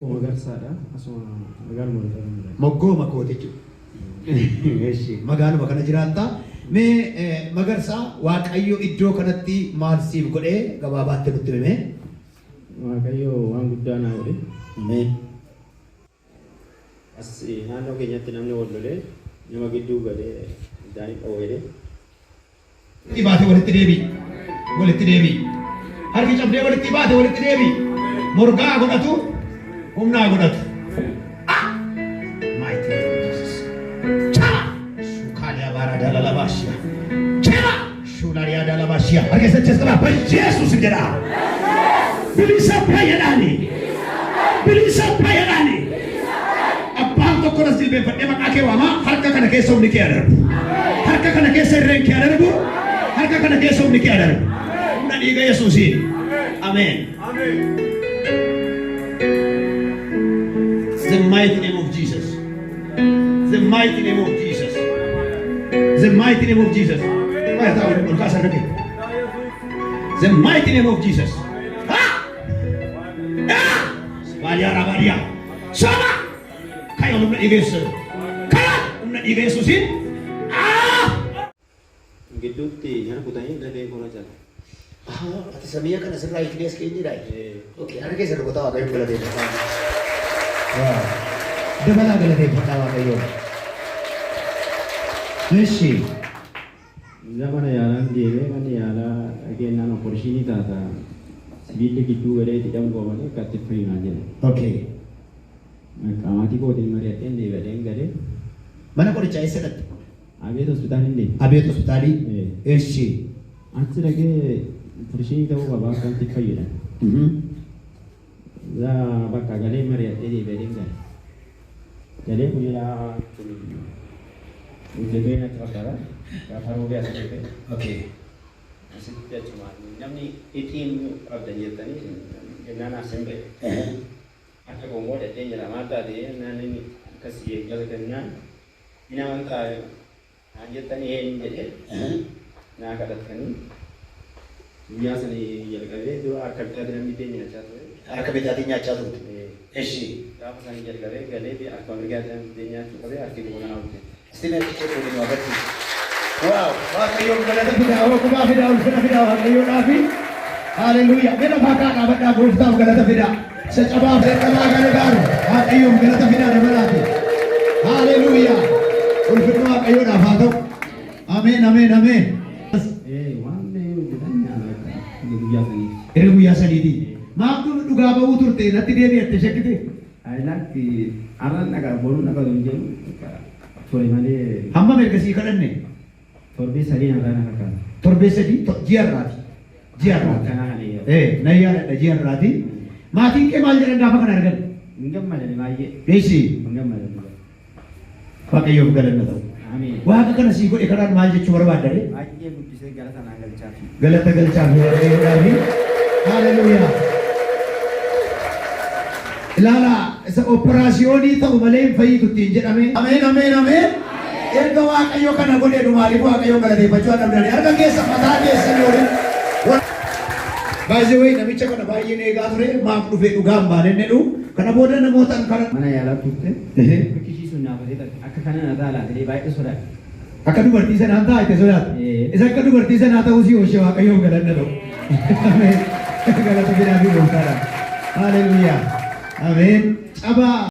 Magarsaadha. Asuma magaaluma irraa. Moggooma kooti jechuudha. Magaaluma kana jiraata. Mee Magarsaa Waaqayyo iddoo kanatti maal siif godhee gabaabaatti nutti himee? Waaqayyo waan guddaa naa godhe. Ameen. As naannoo keenyatti namni wal lolee nama gidduu galee daanii dhawweedhe. Walitti baate walitti deebi'i. Walitti deebi'i. Harki cabdee walitti baate walitti deebi'i. Morgaa godhatu humnaa godhatu. Mighty Jesus. Chama! Shukalia barada la labashia. Chama! Shularia da labashia. Harki saccas qaba. Ba Jesus jedha. Bilisa payadani. Bilisa payadani. Abbaan tokko nas jilbeenfadhee maqaa kee waama harka kana keessa humni kee adarbu. Harka kana keessa irreen kee adarbu. Harka kana keessa humni kee adarbu. Humna dhiiga Yesuusiin. Ameen. The mighty name of Jesus. The mighty name of Jesus. The mighty name of Jesus. The mighty name of Jesus. Maria Rabaria. Sama. Kaya umna igesu. Kaya umna igesu sin. Gidduutti nyaara kutanii dafee kola jala. Ati samii kana sirraa ikilees keenyi daa'i. Okay, harka keessa rukutaa Waaqayyo galateeffata. Dabalaa galateeffata Waaqayyo. Eshi. Zamana yaalaan deemee kan yaalaa dhageenyaan opereeshinii taata sibiilli gidduu galee itti dhangoomanii akka itti firiinaa jedhe. Okay. Qaamaatii kootiin mari'ateen deebi'een galee. Mana qorichaa eessadatti? Abeet hospitaalii deeme. Abeet hospitaalii. Eshi. Achi dhagee opereeshinii ta'uu qabaa kan itti fayyadan. Bakka galee mari'atee deebi'een gale. Galee guyyaa Ujian nak cakap, kalau biasa kita. Okay. Masih cuma namni itim apa dia tadi, nana sembe. Aku ngomong ada yang mata dia, nana kasih jalan kenyan. Ina manta, aja tadi yang jadi. Nak kata kan. Biasa ni jalan kali tu akak tadi nampi dia cakap. Akak berjadinya cakap. Eshi. Apa sani jalan kali dia akak berjadinya dia cakap. Akak guna apa? Sila ito ko din mabati. Wow, Waaqayyo galata fidaa, kuma fidaa, fidaa Waaqayyo nafi. Hallelujah. Mena baka kabat na gulta galata fidaa. Sa cabaa sa cabaa galagaru. Waaqayyo galata fidaa na malati. Hallelujah. Ulfinu Waaqayyo na fato. Amen, amen, amen. Waan jedhanya guyyaa sanii. Guyyaa saniiti. Maamtu dhugaa ba'uu turte natti deebi'atte shakkite. Lakki arran nagaa boruu nagaa jedhu Sorry malee. Hamma merkasii kadhanne. Torbee sadii narraa na fakkaata. Torbee sadii ji'arraati. Ji'arraati. Na yaadadha ji'arraati. Maatiin kee maal jedhan gaafa kana argan? Hin gammadan baay'ee. Eessi? Hin gammadan. Waaqayyoof galanna ta'u. Amiin. Waaqa kana sii godhe kanaan maal jechuu barbaadda? Baay'ee guddisee galata naa galchaafi. Galata galchaaf Waaqayyoodhaafi. Haaleluyyaa. Ilaala isa operaasyoonii ta'u malee hin fayyidutti hin jedhame. Ameen, ameen, ameen. Erga Waaqayyo kana godheedhu maaliif Waaqayyo galateeffachuu danda'ani? Harka keessa mataa keessa loole. Baay'ee wayi namicha kana baay'een eegaa ture maaf dhufee dhugaan baaneen jedhu kana booda namoota kana mana yaalaa turte bikkisiisuun naafatee akka kana na taalaatee baay'ee sodaate. Akka dubartii sanaan taa'ite sodaate. Isa akka dubartii sanaa ta'uu si hooshe Waaqayyo galanna ta'u. Ameen. Galata fidaa fi gooftaadha. Haaleluyyaa. Amen. Aba